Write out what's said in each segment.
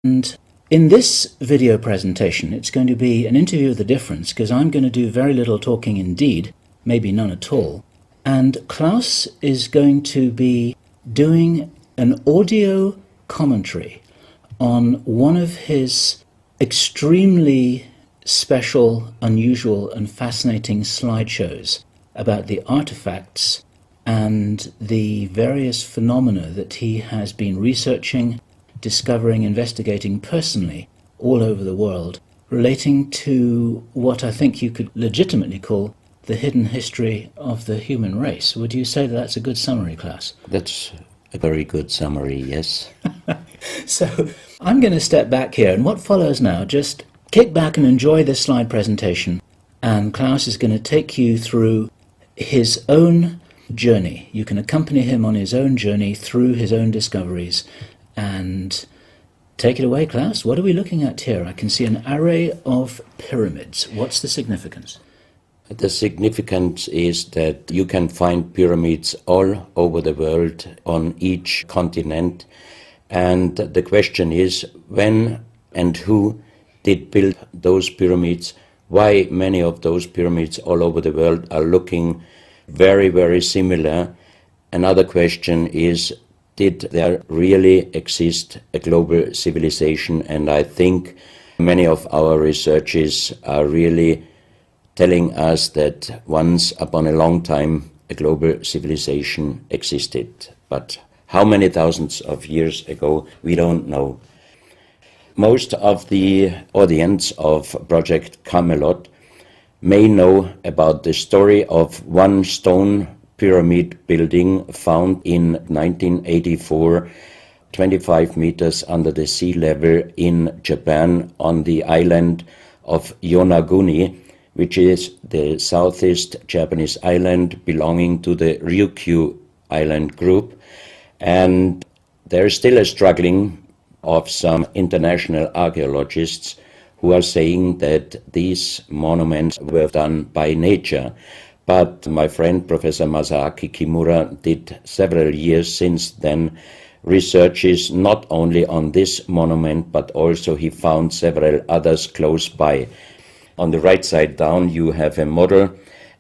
And in this video presentation, it's going to be an interview of the difference, because I'm going to do very little talking indeed, maybe none at all. And Klaus is going to be doing an audio commentary on one of his extremely special, unusual, and fascinating slideshows about the artifacts and the various phenomena that he has been researching, discovering, investigating personally all over the world, relating to what I think you could legitimately call the hidden history of the human race. Would you say that that's a good summary, Klaus? That's a very good summary, yes. So I'm going to step back here, and what follows now, just kick back and enjoy this slide presentation, and Klaus is going to take you through his own journey. You can accompany him on his own journey through his own discoveries. And take it away, Klaus. What are we looking at here? I can see an array of pyramids. What's the significance? The significance is that you can find pyramids all over the world on each continent. And the question is, when and who did build those pyramids? Why many of those pyramids all over the world are looking very, very similar? Another question is, did there really exist a global civilization? And I think many of our researchers are really telling us that once upon a long time a global civilization existed. But how many thousands of years ago, we don't know. Most of the audience of Project Camelot may know about the story of one stone pyramid building found in 1984, 25 meters under the sea level in Japan on the island of Yonaguni, which is the southeast Japanese island belonging to the Ryukyu island group. And there is still a struggling of some international archaeologists who are saying that these monuments were done by nature. But my friend Professor Masaaki Kimura did several years since then researches not only on this monument, but also he found several others close by. On the right side down you have a model,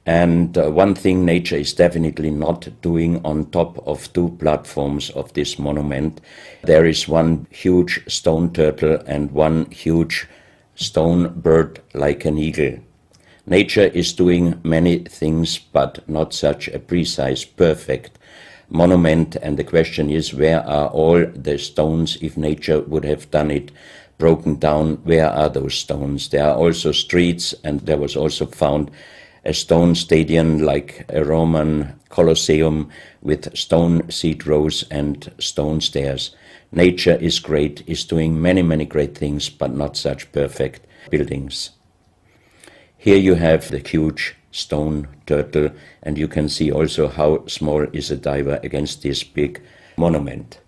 and one thing nature is definitely not doing on top of two platforms of this monument. There is one huge stone turtle and one huge stone bird like an eagle. Nature is doing many things, but not such a precise, perfect monument. And the question is, where are all the stones? If nature would have done it broken down, where are those stones? There are also streets, and there was also found a stone stadium like a Roman Colosseum with stone seat rows and stone stairs. Nature is great, is doing many, many great things, but not such perfect buildings. Here you have the huge stone turtle, and you can see also how small is a diver against this big monument.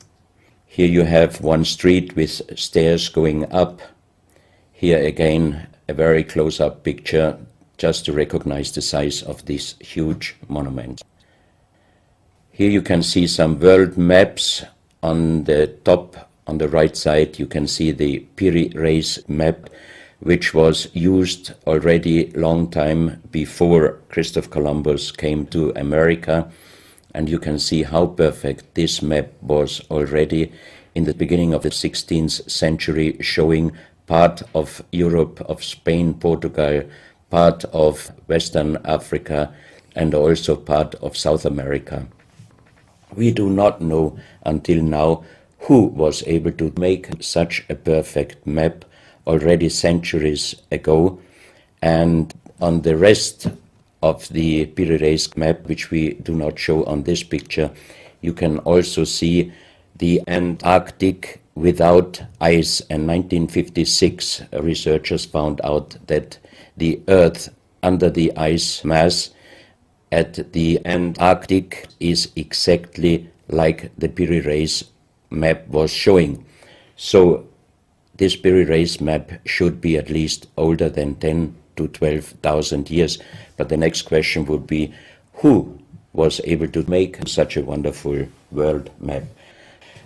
Here you have one street with stairs going up. Here again a very close-up picture just to recognize the size of this huge monument. Here you can see some world maps. On the top, on the right side, you can see the Piri Reis map, which was used already long time before Christopher Columbus came to America. And you can see how perfect this map was already in the beginning of the 16th century, showing part of Europe, of Spain, Portugal, part of Western Africa, and also part of South America. We do not know until now who was able to make such a perfect map already centuries ago. And on the rest of the Piri Reis map, which we do not show on this picture, you can also see the Antarctic without ice. In 1956, researchers found out that the Earth under the ice mass at the Antarctic is exactly like the Piri Reis map was showing. So this Piri Reis map should be at least older than 10 to 12,000 years. But the next question would be, who was able to make such a wonderful world map?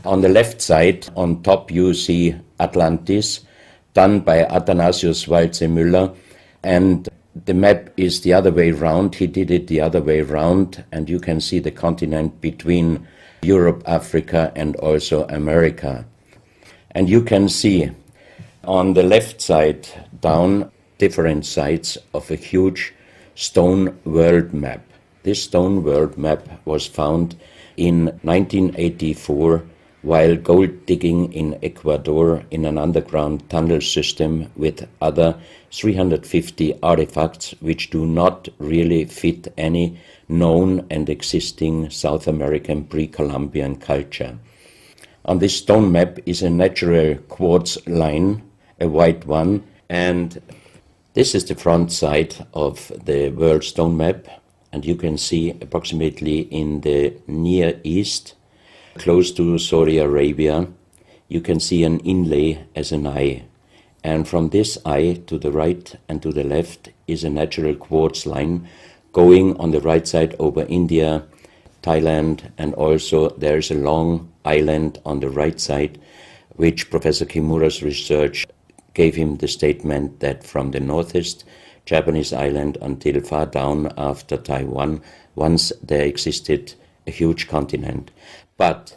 On the left side, on top, you see Atlantis, done by Athanasius Waldseemüller, and the map is the other way round. He did it the other way round, and you can see the continent between Europe, Africa, and also America. And you can see on the left side down different sides of a huge stone world map. This stone world map was found in 1984 while gold digging in Ecuador in an underground tunnel system with other 350 artifacts which do not really fit any known and existing South American pre-Columbian culture. On this stone map is a natural quartz line, a white one, and this is the front side of the world stone map, and you can see approximately in the Near East, close to Saudi Arabia, you can see an inlay as an eye. And from this eye to the right and to the left is a natural quartz line going on the right side over India, Thailand, and also there's a long island on the right side, which Professor Kimura's research gave him the statement that from the northeast Japanese island until far down after Taiwan, once there existed a huge continent. But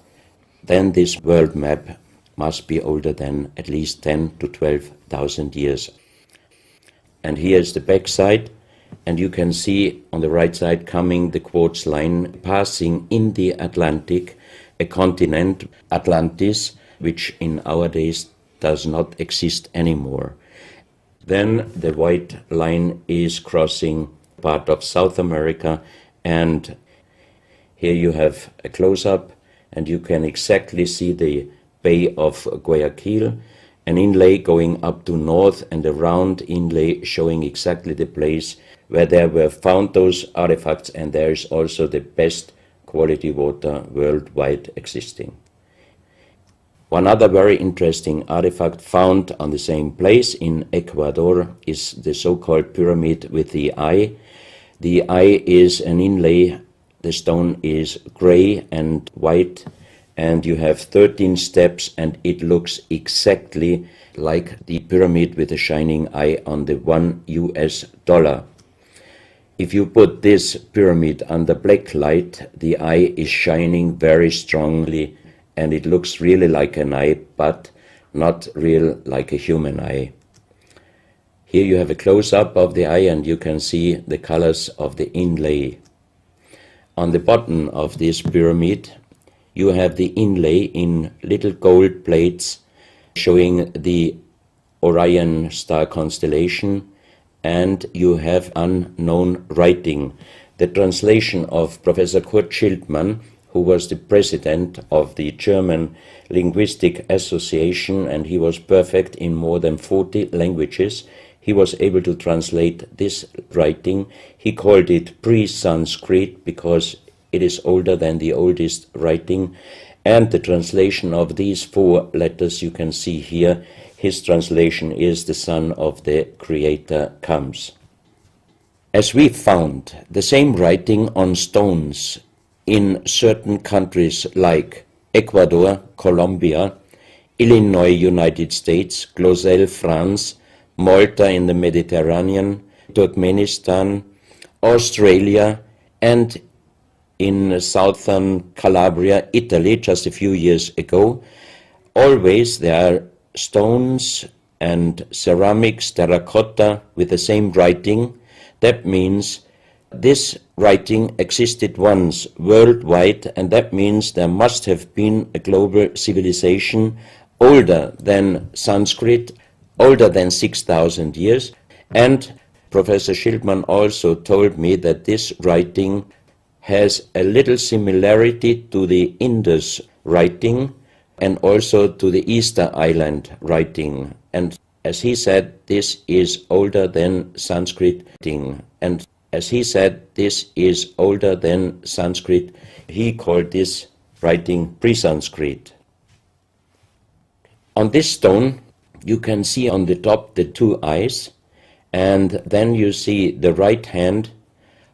then this world map must be older than at least 10 to 12,000 years. And here is the back side, and you can see on the right side coming the quartz line passing in the Atlantic, a continent, Atlantis, which in our days does not exist anymore. Then the white line is crossing part of South America, and here you have a close-up, and you can exactly see the Bay of Guayaquil, an inlay going up to north, and a round inlay showing exactly the place where there were found those artifacts, and there is also the best quality water worldwide existing. One other very interesting artifact found on the same place in Ecuador is the so-called pyramid with the eye. The eye is an inlay, the stone is gray and white, and you have 13 steps, and it looks exactly like the pyramid with a shining eye on the $1. If you put this pyramid under black light, the eye is shining very strongly, and it looks really like an eye, but not real like a human eye. Here you have a close-up of the eye, and you can see the colors of the inlay. On the bottom of this pyramid, you have the inlay in little gold plates showing the Orion star constellation, and you have unknown writing. The translation of Professor Kurt Schildmann, who was the president of the German Linguistic Association, and he was perfect in more than 40 languages. He was able to translate this writing. He called it pre-Sanskrit because it is older than the oldest writing. And the translation of these 4 letters you can see here, his translation is "the Son of the Creator comes." As we found the same writing on stones in certain countries like Ecuador, Colombia, Illinois, United States, Clausel, France, Malta in the Mediterranean, Turkmenistan, Australia, and in southern Calabria, Italy, just a few years ago. Always there are stones and ceramics, terracotta, with the same writing. That means this writing existed once worldwide, and that means there must have been a global civilization older than Sanskrit, older than 6,000 years. And Professor Schildmann also told me that this writing has a little similarity to the Indus writing and also to the Easter Island writing. And as he said, this is older than Sanskrit writing. And as he said, this is older than Sanskrit. He called this writing pre-Sanskrit. On this stone, you can see on the top the 2 eyes, and then you see the right hand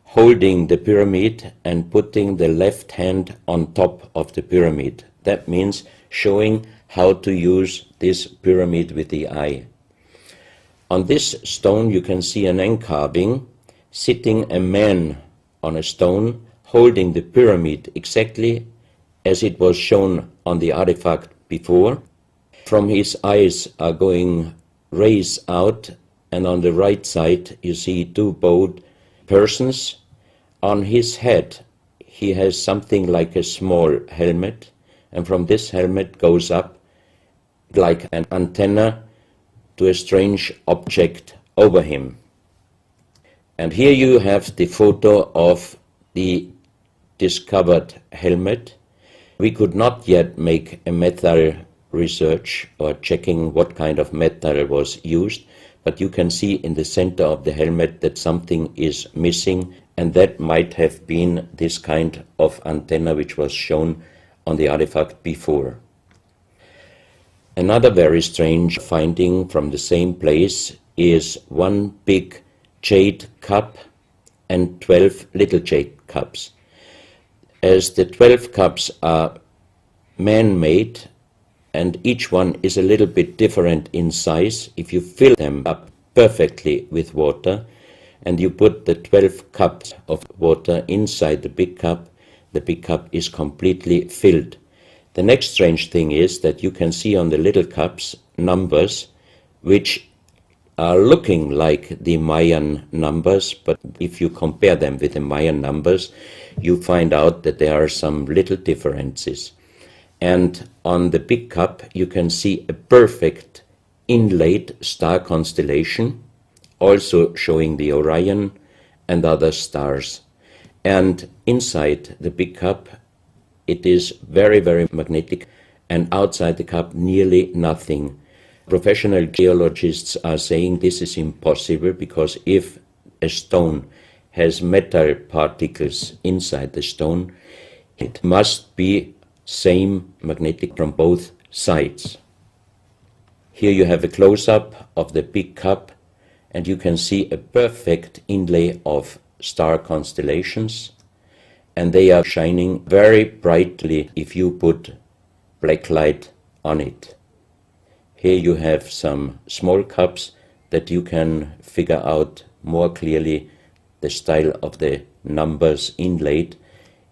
holding the pyramid and putting the left hand on top of the pyramid. That means showing how to use this pyramid with the eye. On this stone you can see an encarving, sitting a man on a stone holding the pyramid exactly as it was shown on the artifact before. From his eyes are going rays out, and on the right side you see two bowed persons. On his head he has something like a small helmet, and from this helmet goes up like an antenna to a strange object over him. And here you have the photo of the discovered helmet. We could not yet make a metal research or checking what kind of metal was used, but you can see in the center of the helmet that something is missing, and that might have been this kind of antenna which was shown on the artifact before. Another very strange finding from the same place is one big jade cup and 12 little jade cups. As the 12 cups are man-made and each one is a little bit different in size, if you fill them up perfectly with water and you put the 12 cups of water inside the big cup is completely filled. The next strange thing is that you can see on the little cups numbers which are looking like the Mayan numbers, but if you compare them with the Mayan numbers, you find out that there are some little differences. And on the big cup you can see a perfect inlaid star constellation, also showing the Orion and other stars. And inside the big cup it is very, very magnetic, and outside the cup nearly nothing. Professional geologists are saying this is impossible, because if a stone has metal particles inside the stone, it must be same magnetic from both sides. Here you have a close-up of the big cup, and you can see a perfect inlay of star constellations, and they are shining very brightly if you put black light on it. Here you have some small cups that you can figure out more clearly the style of the numbers inlaid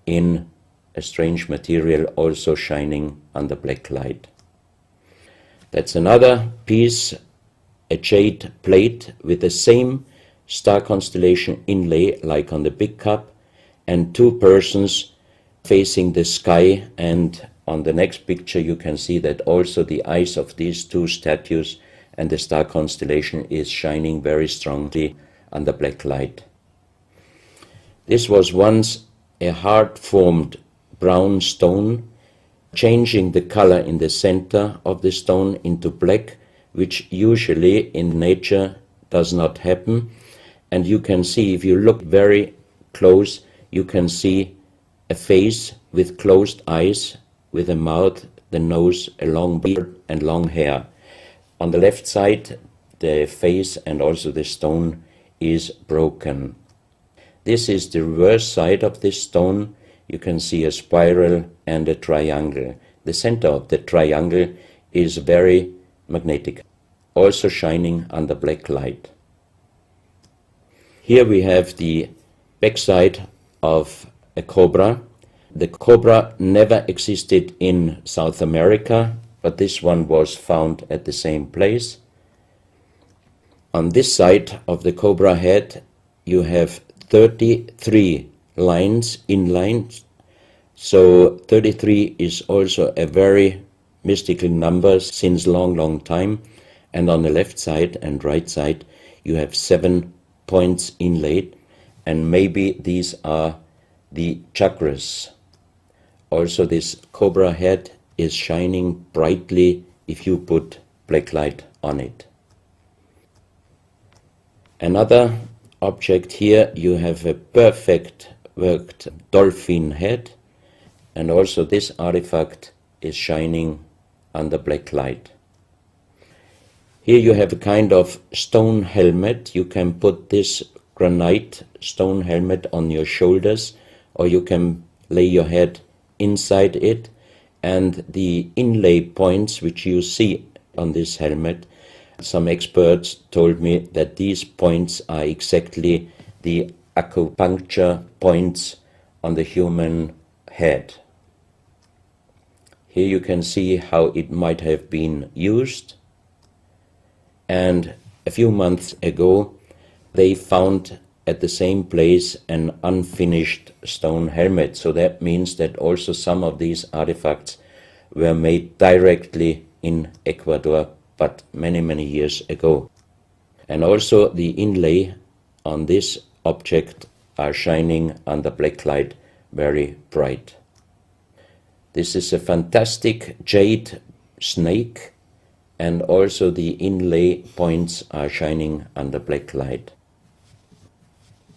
in a strange material, also shining under black light. That's another piece, a jade plate with the same star constellation inlay like on the big cup, and two persons facing the sky, and on the next picture you can see that also the eyes of these two statues and the star constellation is shining very strongly under black light. This was once a hard-formed brown stone, changing the color in the center of the stone into black, which usually in nature does not happen. And you can see, if you look very close, you can see a face with closed eyes, with a mouth, the nose, a long beard and long hair. On the left side, the face and also the stone is broken. This is the reverse side of this stone. You can see a spiral and a triangle. The center of the triangle is very magnetic, also shining under black light. Here we have the backside of a cobra. The cobra never existed in South America, but this one was found at the same place. On this side of the cobra head you have 33 lines, inlines. So 33 is also a very mystical number since long time. And on the left side and right side you have 7 points inlaid, and maybe these are the chakras. Also this cobra head is shining brightly if you put black light on it. Another object here, you have a perfect worked dolphin head, and also this artifact is shining under black light. Here you have a kind of stone helmet. You can put this granite stone helmet on your shoulders, or you can lay your head inside it, And the inlay points which you see on this helmet, some experts told me that these points are exactly the acupuncture points on the human head. Here you can see how it might have been used. And a few months ago, they found at the same place an unfinished stone helmet. So that means that also some of these artifacts were made directly in Ecuador, but many, many years ago. And also the inlay on this object are shining under black light very bright. This is a fantastic jade snake, and also the inlay points are shining under black light.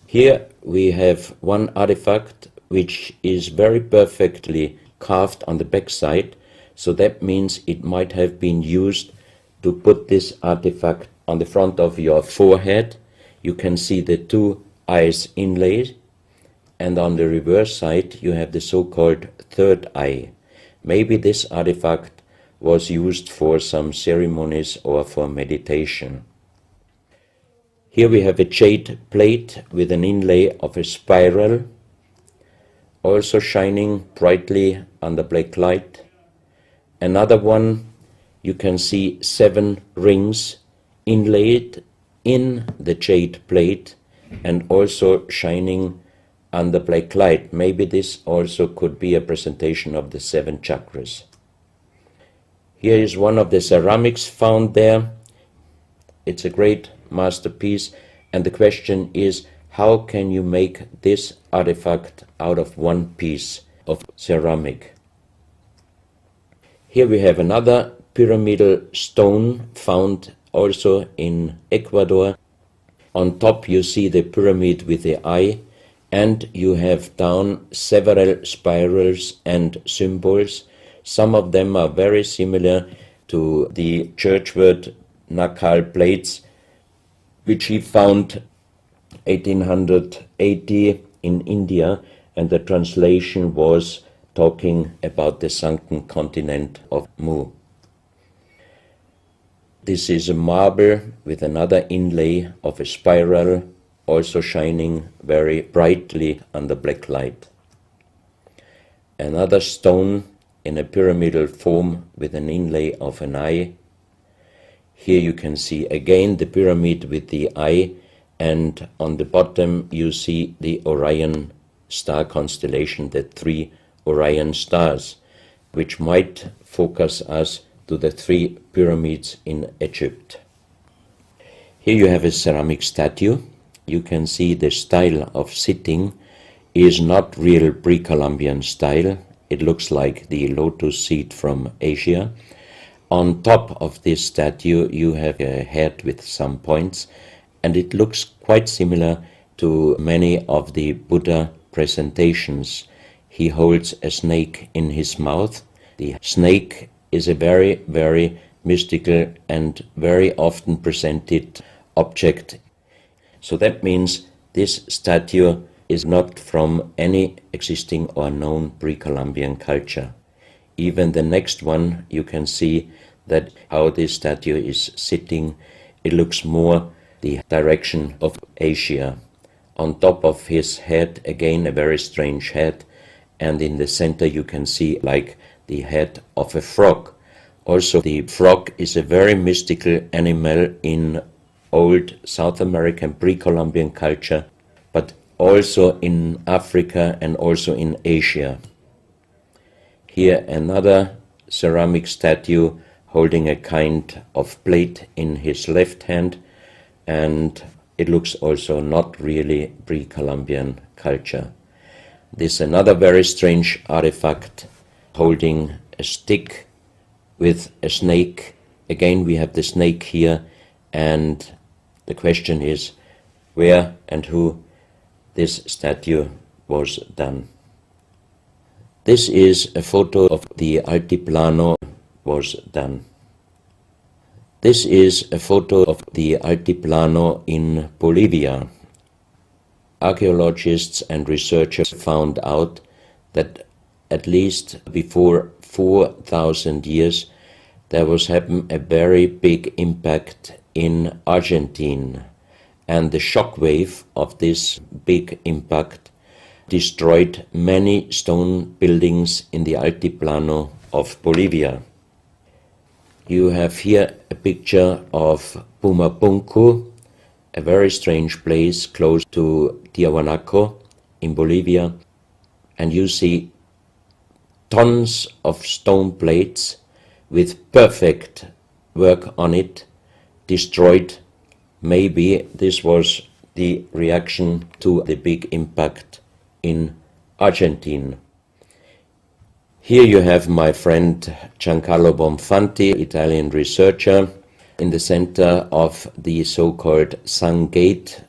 Here we have one artifact which is very perfectly carved on the back side, so that means it might have been used to put this artifact on the front of your forehead. You can see the two eyes inlaid, and on the reverse side you have the so-called third eye. Maybe this artifact was used for some ceremonies or for meditation. Here we have a jade plate with an inlay of a spiral, also shining brightly under black light. Another one, you can see 7 rings inlaid in the jade plate and also shining under black light. Maybe this also could be a presentation of the 7 chakras. Here is one of the ceramics found there. It's a great masterpiece, and the question is, how can you make this artifact out of one piece of ceramic? Here we have another pyramidal stone found also in Ecuador. On top you see the pyramid with the eye, and you have down several spirals and symbols. Some of them are very similar to the churchward Nakal plates, which he found 1880 in India, and the translation was talking about the sunken continent of Mu. This is a marble with another inlay of a spiral, also shining very brightly under black light. Another stone in a pyramidal form with an inlay of an eye. Here you can see again the pyramid with the eye, and on the bottom you see the Orion star constellation, the 3 Orion stars, which might focus us to the 3 pyramids in Egypt. Here you have a ceramic statue. You can see the style of sitting is not real pre-Columbian style. It looks like the lotus seat from Asia. On top of this statue you have a head with some points, and it looks quite similar to many of the Buddha presentations. He holds a snake in his mouth. The snake is a very, very mystical and very often presented object. So that means this statue is not from any existing or known pre-Columbian culture. Even the next one, you can see that how this statue is sitting, it looks more the direction of Asia. On top of his head, again a very strange head, and in the center you can see like the head of a frog. Also, the frog is a very mystical animal in old South American pre-Columbian culture, but also in Africa and also in Asia. Here another ceramic statue holding a kind of plate in his left hand, and it looks also not really pre-Columbian culture. This is another very strange artifact holding a stick with a snake. Again we have the snake here, and the question is where and who this statue was done. This is a photo of the Altiplano was done. This is a photo of the Altiplano in Bolivia. Archaeologists and researchers found out that at least before 4,000 years, there was happen a very big impact in Argentina, and the shock wave of this big impact destroyed many stone buildings in the Altiplano of Bolivia. You have here a picture of Pumapunku, a very strange place close to Tiahuanaco in Bolivia, and you see tons of stone plates with perfect work on it destroyed. Maybe this was the reaction to the big impact in Argentina. Here you have my friend Giancarlo Bonfanti, Italian researcher, in the center of the so-called Sun Gate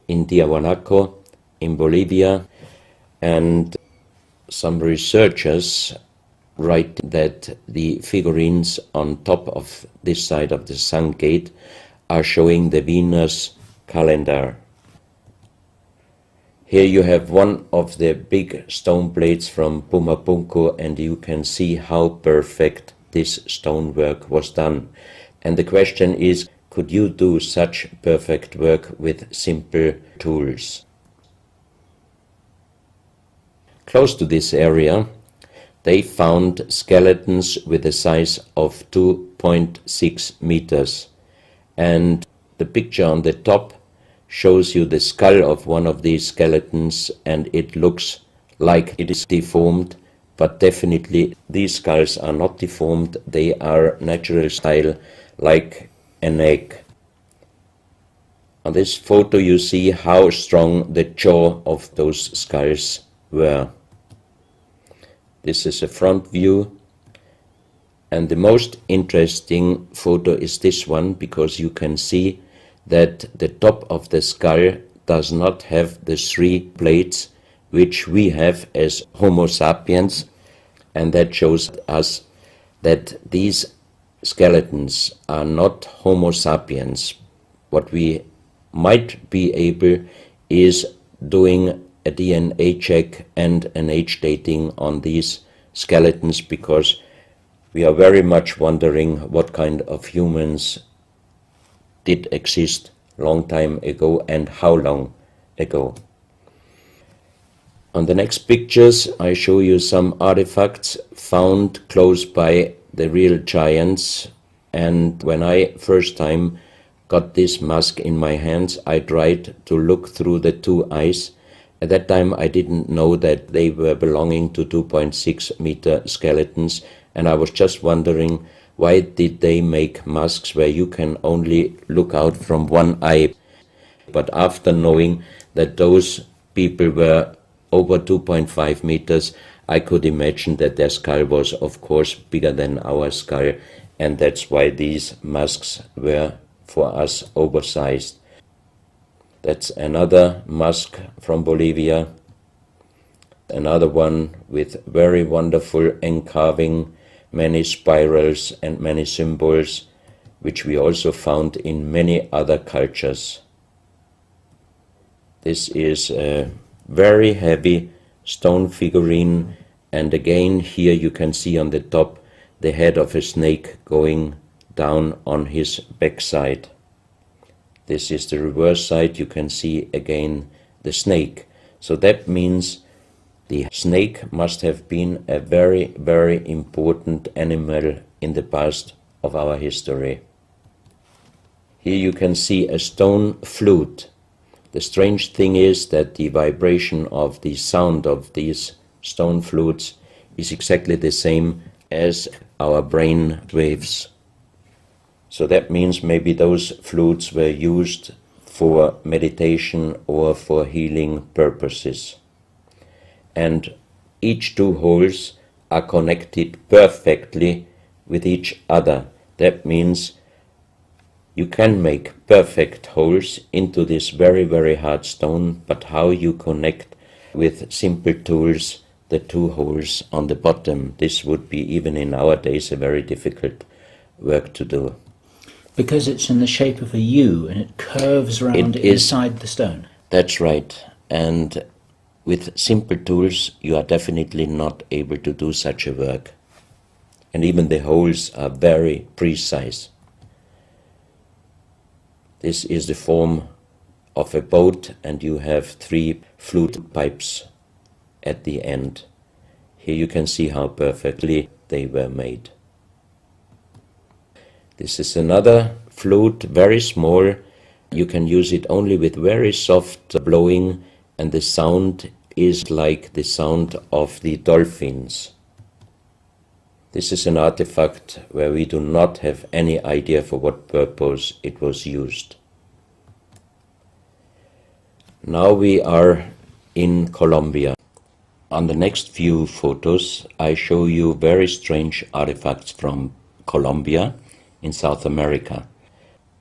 in Tiahuanaco in Bolivia, and some researchers write that the figurines on top of this side of the Sun Gate are showing the Venus calendar. Here you have one of the big stone plates from Pumapunku, and you can see how perfect this stonework was done. And the question is, could you do such perfect work with simple tools? Close to this area, they found skeletons with a size of 2.6 meters. And the picture on the top shows you the skull of one of these skeletons, and it looks like it is deformed, but definitely these skulls are not deformed. They are natural style, like an egg. On this photo you see how strong the jaw of those skulls were. This is a front view, and the most interesting photo is this one, because you can see that the top of the skull does not have the three plates which we have as Homo sapiens, and that shows us that these skeletons are not Homo sapiens. What we might be able is doing a DNA check and an age dating on these skeletons, because we are very much wondering what kind of humans did exist long time ago and how long ago. On the next pictures I show you some artifacts found close by the real giants, and when I first time got this mask in my hands, I tried to look through the two eyes. At that time I didn't know that they were belonging to 2.6 meter skeletons, and I was just wondering, why did they make masks where you can only look out from one eye? But after knowing that those people were over 2.5 meters, I could imagine that their skull was of course bigger than our skull, and that's why these masks were for us oversized. That's another mask from Bolivia, another one with very wonderful encarving, many spirals and many symbols, which we also found in many other cultures. This is a very heavy stone figurine, and again here you can see on the top the head of a snake going down on his backside. This is the reverse side. You can see again the snake. So that means the snake must have been a very, very important animal in the past of our history. Here you can see a stone flute. The strange thing is that the vibration of the sound of these stone flutes is exactly the same as our brain waves. So that means maybe those flutes were used for meditation or for healing purposes. And each two holes are connected perfectly with each other. That means you can make perfect holes into this very, very hard stone, but how you connect with simple tools the two holes on the bottom, this would be even in our days a very difficult work to do. Because it's in the shape of a U and it curves around inside the stone. That's right. And With simple tools, you are definitely not able to do such a work. And even the holes are very precise. This is the form of a boat, and you have 3 flute pipes at the end. Here you can see how perfectly they were made. This is another flute, very small. You can use it only with very soft blowing, and the sound is like the sound of the dolphins. This is an artifact where we do not have any idea for what purpose it was used. Now we are in Colombia. On the next few photos, I show you very strange artifacts from Colombia in South America.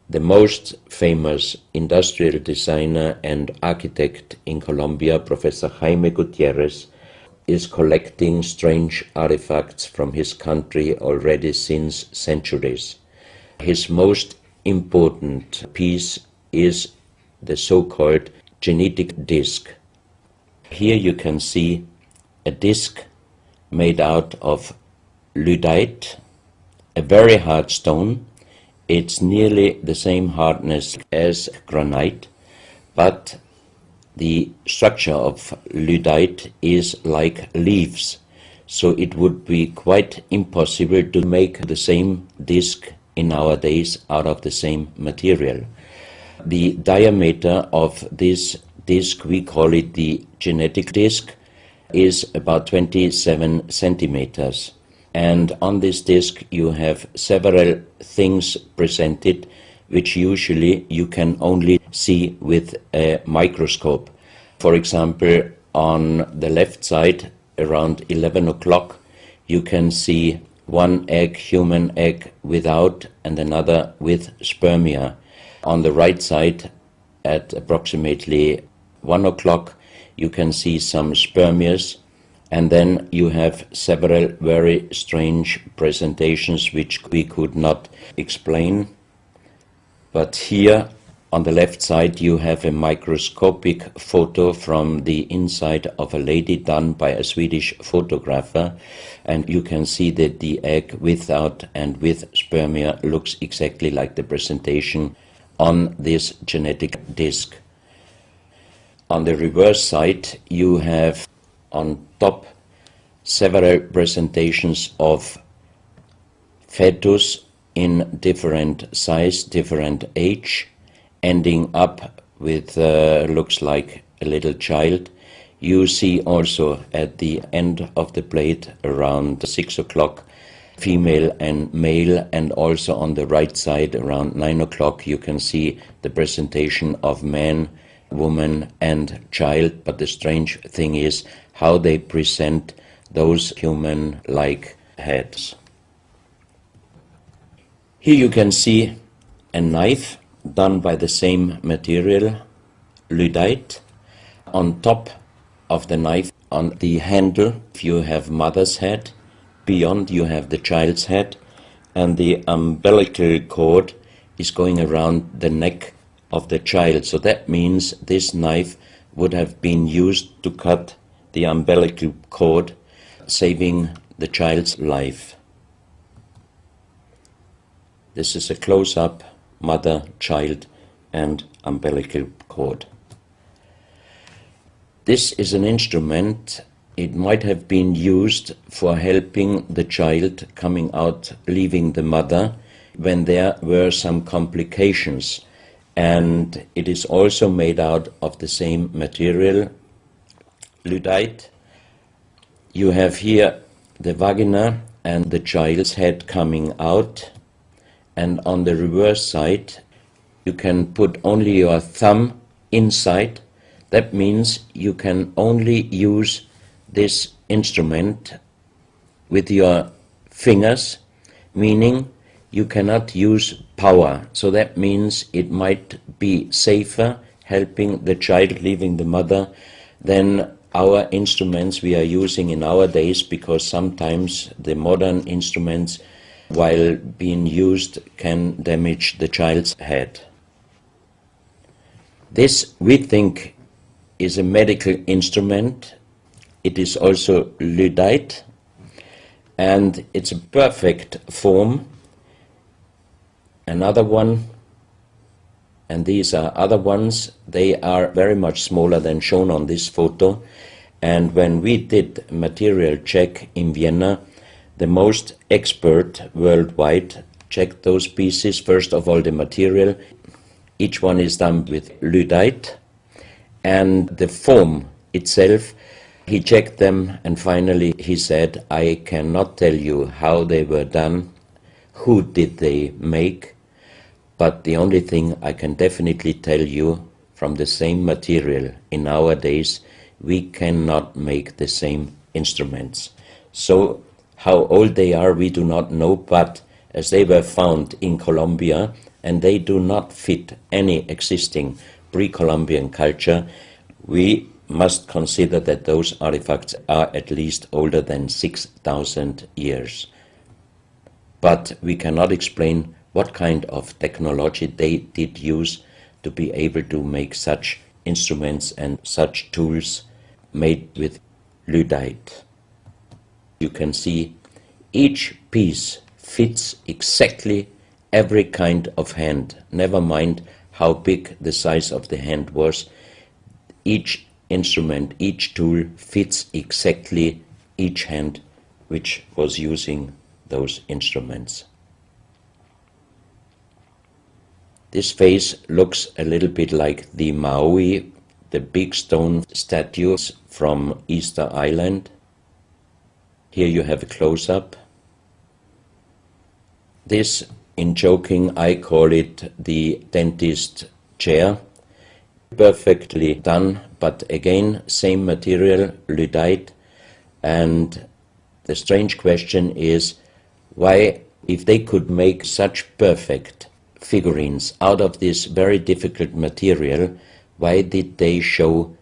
The most famous industrial designer and architect in Colombia, Professor Jaime Gutierrez, is collecting strange artifacts from his country already since centuries. His most important piece is the so-called genetic disc. Here you can see a disc made out of lydite, a very hard stone. It's nearly the same hardness as granite, but the structure of lydite is like leaves, so it would be quite impossible to make the same disc in our days out of the same material. The diameter of this disc, we call it the genetic disc, is about 27 centimeters. And on this disc you have several things presented which usually you can only see with a microscope. For example, on the left side, around 11 o'clock, you can see one egg, human egg, without and another with spermia. On the right side, at approximately 1 o'clock, you can see some spermias, and then you have several very strange presentations which we could not explain. But here on the left side you have a microscopic photo from the inside of a lady done by a Swedish photographer, and you can see that the egg without and with spermia looks exactly like the presentation on this genetic disc. On the reverse side you have on top several presentations of fetus in different size, different age, ending up with looks like a little child. You see also at the end of the plate around 6 o'clock female and male, and also on the right side around 9 o'clock you can see the presentation of man, woman and child. But the strange thing is how they present those human-like heads. Here you can see a knife done by the same material, lydite. On top of the knife, on the handle, you have mother's head, beyond you have the child's head, and the umbilical cord is going around the neck of the child. So that means this knife would have been used to cut the umbilical cord, saving the child's life. This is a close-up mother, child and umbilical cord. This is an instrument. It might have been used for helping the child coming out, leaving the mother, when there were some complications. And it is also made out of the same material, lydite. You have here the vagina and the child's head coming out, and on the reverse side you can put only your thumb inside. That means you can only use this instrument with your fingers, meaning you cannot use power. So that means it might be safer helping the child leaving the mother than our instruments we are using in our days, because sometimes the modern instruments, while being used, can damage the child's head. This, we think, is a medical instrument. It is also Lydite, and it's a perfect form. Another one, and these are other ones, they are very much smaller than shown on this photo. And when we did material check in Vienna, the most expert worldwide checked those pieces. First of all, the material. Each one is done with Lydite, and the form itself, he checked them, and finally he said, I cannot tell you how they were done, who did they make, but the only thing I can definitely tell you, from the same material in our days, we cannot make the same instruments. So how old they are we do not know, but as they were found in Colombia and they do not fit any existing pre-Columbian culture, we must consider that those artifacts are at least older than 6,000 years. But we cannot explain what kind of technology they did use to be able to make such instruments and such tools made with Lydite. You can see each piece fits exactly every kind of hand, never mind how big the size of the hand was. Each instrument, each tool fits exactly each hand which was using those instruments. This face looks a little bit like the Maui, the big stone statues from Easter Island. Here you have a close-up. This, in joking, I call it the dentist chair. Perfectly done, but again, same material, Lydite. And the strange question is, why, if they could make such perfect figurines out of this very difficult material, why did they show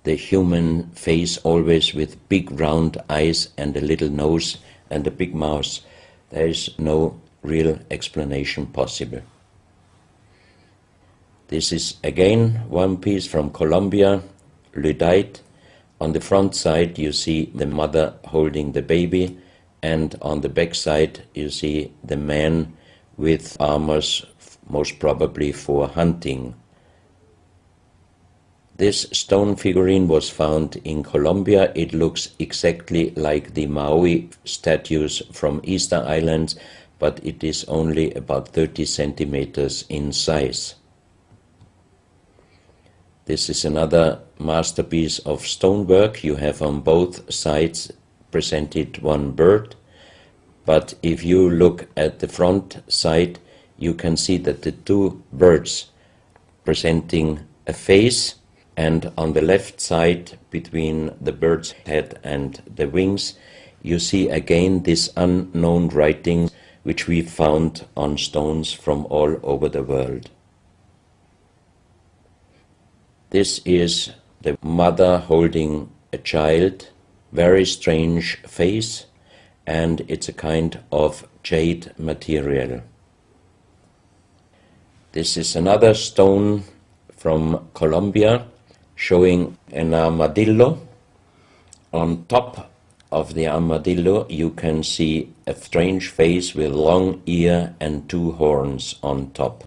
the human face always with big round eyes and a little nose and a big mouth? There is no real explanation possible. This is again one piece from Colombia, Lydite. On the front side you see the mother holding the baby, and on the back side you see the man with armors, most probably for hunting. This stone figurine was found in Colombia. It looks exactly like the Maui statues from Easter Islands, but it is only about 30 centimeters in size. This is another masterpiece of stonework. You have on both sides presented one bird, but if you look at the front side, you can see that the two birds presenting a face, and on the left side, between the bird's head and the wings, you see again this unknown writing which we found on stones from all over the world. This is the mother holding a child, very strange face, and it's a kind of jade material. This is another stone from Colombia showing an armadillo. On top of the armadillo you can see a strange face with long ear and two horns on top.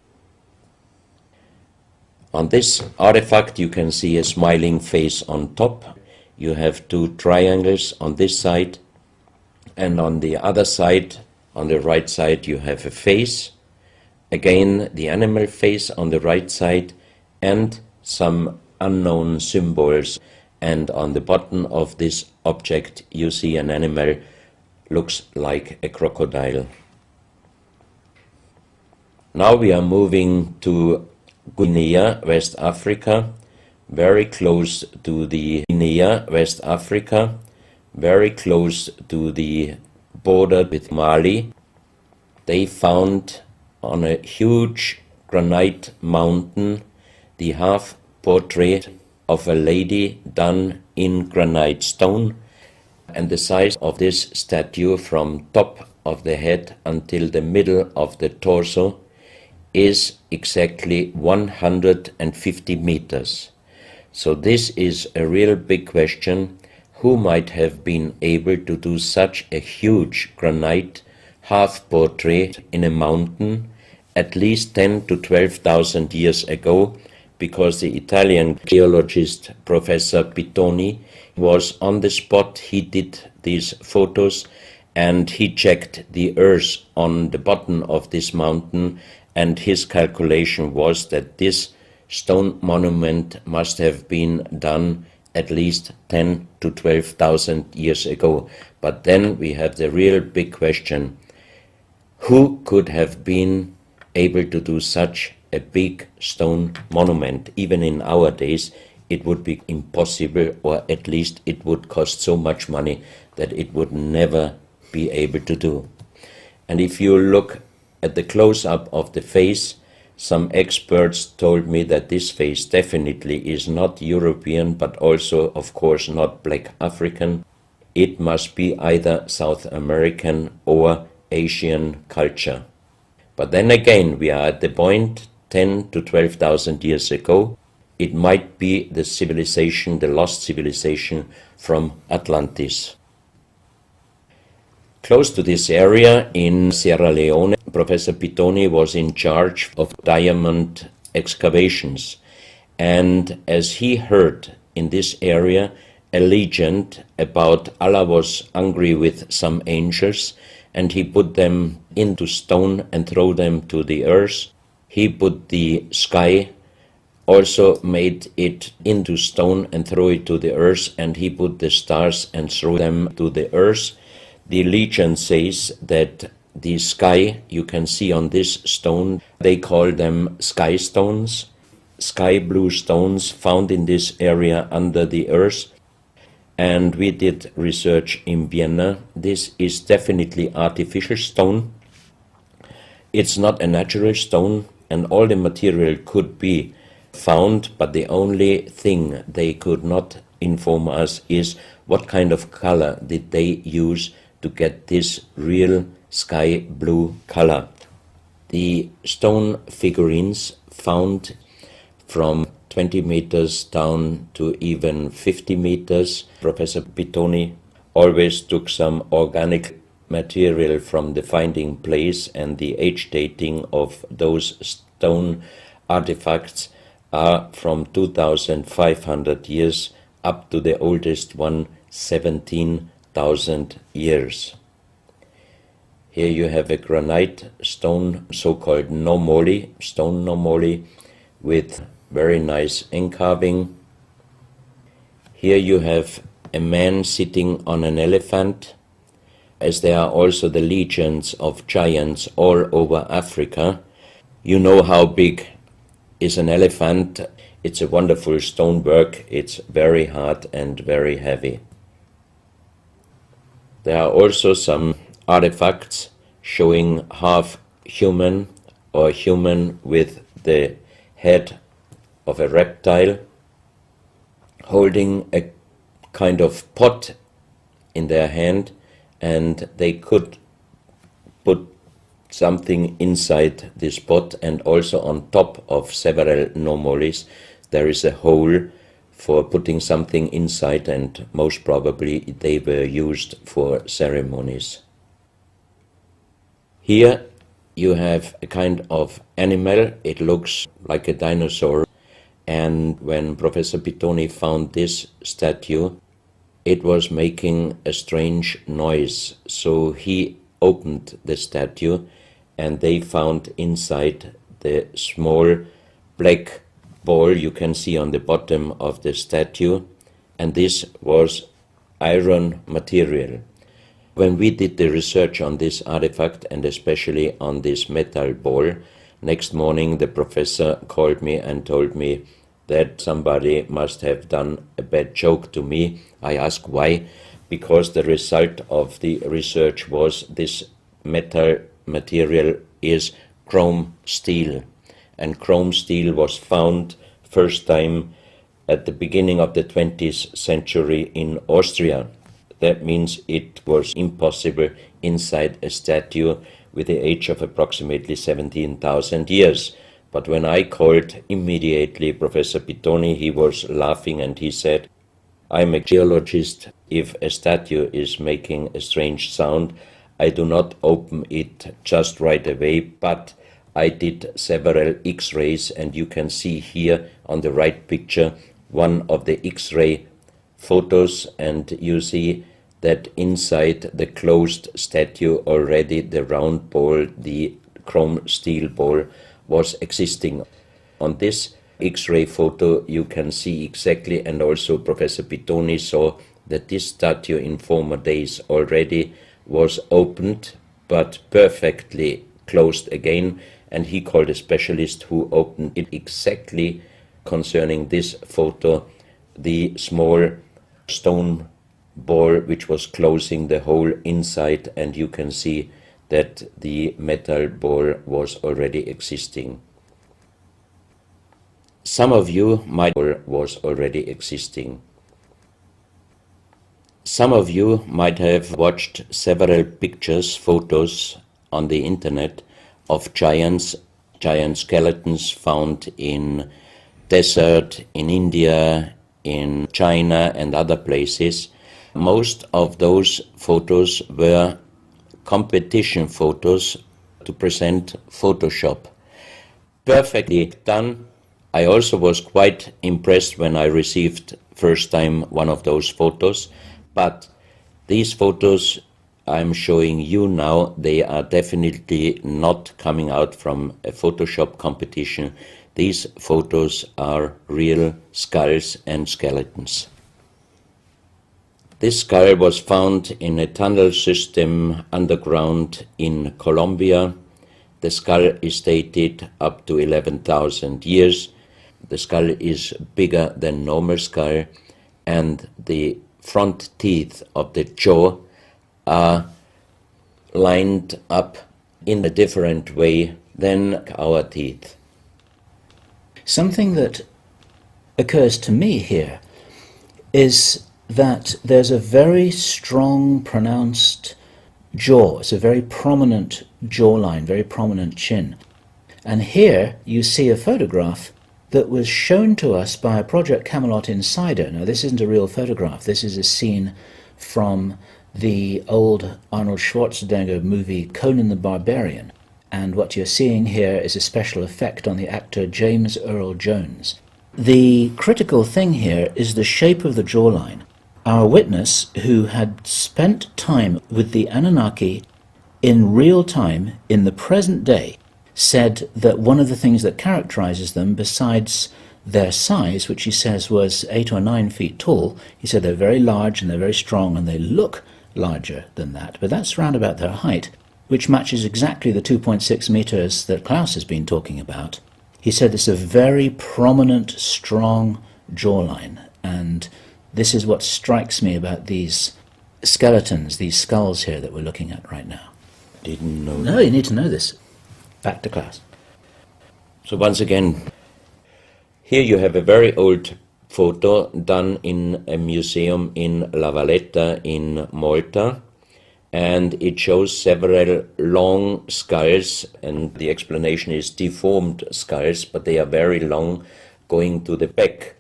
On this artifact you can see a smiling face on top. You have two triangles on this side, and on the other side, on the right side, you have a face. Again, the animal face on the right side, and some unknown symbols. And on the bottom of this object you see an animal, looks like a crocodile. Now we are moving to Guinea, West Africa, very close to the Guinea, West Africa, very close to the border with Mali. They found on a huge granite mountain the half portrait of a lady done in granite stone, and the size of this statue from top of the head until the middle of the torso is exactly 150 meters. So this is a real big question. Who might have been able to do such a huge granite half-portrait in a mountain at least 10 to 12,000 years ago, because the Italian geologist Professor Pittoni was on the spot. He did these photos and he checked the earth on the bottom of this mountain, and his calculation was that this stone monument must have been done at least 10 to 12,000 years ago. But then we have the real big question: who could have been able to do such a big stone monument? Even in our days, it would be impossible, or at least it would cost so much money that it would never be able to do. And if you look at the close-up of the face, some experts told me that this face definitely is not European, but also, of course, not black African. It must be either South American or Asian culture. But then again, we are at the point 10 to 12,000 years ago. It might be the civilization, the lost civilization from Atlantis. Close to this area in Sierra Leone, Professor Pittoni was in charge of diamond excavations. And as he heard in this area a legend about Allah was angry with some angels, and he put them into stone and throw them to the earth, he put the sky, also made it into stone and throw it to the earth, and he put the stars and throw them to the earth. The legend says that the sky you can see on this stone, they call them sky stones, sky blue stones found in this area under the earth. And we did research in Vienna. This is definitely artificial stone. It's not a natural stone, and all the material could be found, but the only thing they could not inform us is what kind of color did they use to get this real sky blue color. The stone figurines found from 20 meters down to even 50 meters. Professor Pittoni always took some organic material from the finding place, and the age dating of those stone artifacts are from 2,500 years up to the oldest one, 17,000 years. Here you have a granite stone, so-called nomoli, stone nomoli, with very nice encarving. Here you have a man sitting on an elephant, as there are also the legends of giants all over Africa. You know how big is an elephant. It's a wonderful stonework. It's very hard and very heavy. There are also some artifacts showing half human or human with the head of a reptile, holding a kind of pot in their hand, and they could put something inside this pot, and also on top of several nomolis there is a hole for putting something inside, and most probably they were used for ceremonies. Here you have a kind of animal. It looks like a dinosaur, and when Professor Pittoni found this statue, it was making a strange noise. So he opened the statue, and they found inside the small black ball you can see on the bottom of the statue, and this was iron material. When we did the research on this artifact, and especially on this metal ball, next morning the professor called me and told me that somebody must have done a bad joke to me. I asked why, because the result of the research was this metal material is chrome steel, and chrome steel was found first time at the beginning of the 20th century in Austria. That means it was impossible inside a statue with the age of approximately 17,000 years. But when I called immediately Professor Pittoni, he was laughing and he said, I'm a geologist. If a statue is making a strange sound, I do not open it just right away, but I did several X-rays, and you can see here on the right picture one of the X-ray photos, and you see that inside the closed statue already the round ball, the chrome steel ball, was existing. On this X-ray photo you can see exactly, and also Professor Pittoni saw that this statue in former days already was opened but perfectly closed again, and he called a specialist who opened it exactly concerning this photo, the small stone ball which was closing the hole inside, and you can see that the metal ball was already existing. Some of you might was already existing. Some of you might have watched several pictures, photos on the internet of giant skeletons found in desert, in India, in China and other places. Most of those photos were competition photos to present Photoshop. Perfectly done. I also was quite impressed when I received first time one of those photos, but these photos I'm showing you now, they are definitely not coming out from a Photoshop competition. These photos are real skulls and skeletons. This skull was found in a tunnel system underground in Colombia. The skull is dated up to 11,000 years. The skull is bigger than normal skull, and the front teeth of the jaw are lined up in a different way than our teeth. Something that occurs to me here is that there's a very strong, pronounced jaw. It's a very prominent jawline, very prominent chin. And here you see a photograph that was shown to us by a Project Camelot insider. Now, this isn't a real photograph. This is a scene from the old Arnold Schwarzenegger movie Conan the Barbarian. And what you're seeing here is a special effect on the actor James Earl Jones. The critical thing here is the shape of the jawline. Our witness, who had spent time with the Anunnaki in real time, in the present day, said that one of the things that characterizes them, besides their size, which he says was 8 or 9 feet tall, he said they're very large and they're very strong and they look larger than that. But that's round about their height, which matches exactly the 2.6 meters that Klaus has been talking about. He said it's a very prominent, strong jawline, and this is what strikes me about these skeletons, these skulls here that we're looking at right now. Didn't know. No, you need to know this. Back to Klaus. So once again, here you have a very old photo done in a museum in La Valletta in Malta, and it shows several long skulls, and the explanation is deformed skulls, but they are very long, going to the back.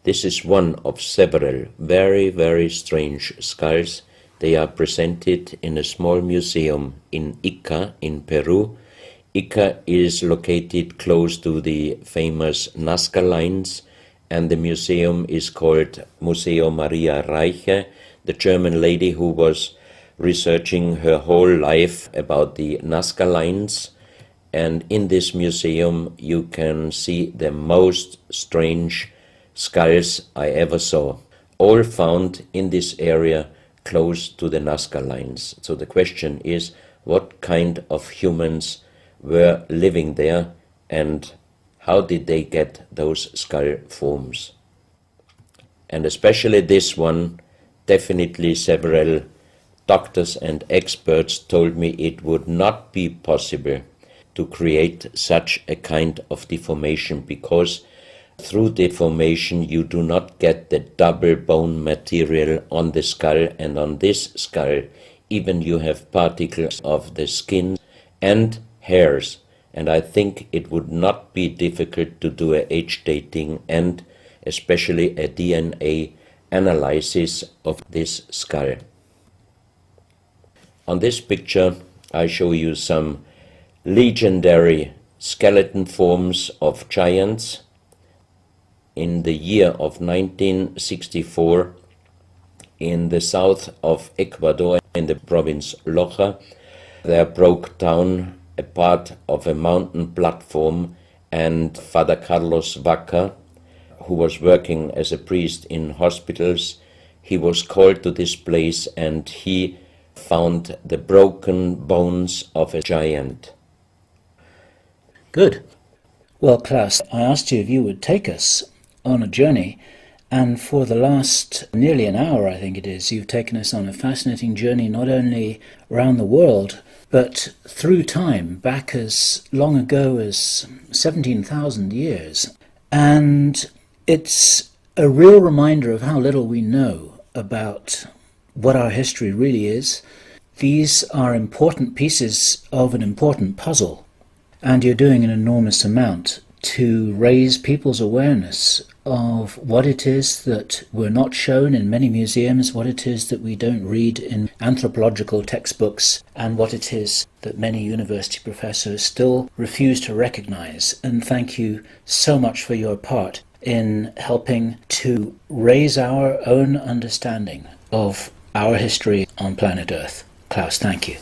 This is one of several very, very strange skulls. They are presented in a small museum in Ica in Peru. Ica is located close to the famous Nazca lines, and the museum is called Museo Maria Reiche, the German lady who was researching her whole life about the Nazca lines. And in this museum you can see the most strange skulls I ever saw, all found in this area close to the Nazca lines. So the question is, what kind of humans were living there and how did they get those skull forms? And especially this one, definitely several doctors and experts told me it would not be possible to create such a kind of deformation, because through deformation you do not get the double bone material on the skull, and on this skull even you have particles of the skin and hairs, and I think it would not be difficult to do a age dating and especially a DNA analysis of this skull. On this picture I show you some legendary skeleton forms of giants. In the year of 1964, in the south of Ecuador, in the province Loja, there broke down a part of a mountain platform, and Father Carlos Vaca, who was working as a priest in hospitals, he was called to this place and he found the broken bones of a giant. Good. Well, Klaus, I asked you if you would take us on a journey, and for the last nearly an hour, I think it is, you've taken us on a fascinating journey not only around the world, but through time, back as long ago as 17,000 years. And it's a real reminder of how little we know about what our history really is. These are important pieces of an important puzzle, and you're doing an enormous amount to raise people's awareness of what it is that we're not shown in many museums, what it is that we don't read in anthropological textbooks, and what it is that many university professors still refuse to recognize. And thank you so much for your part in helping to raise our own understanding of our history on planet Earth. Klaus, thank you.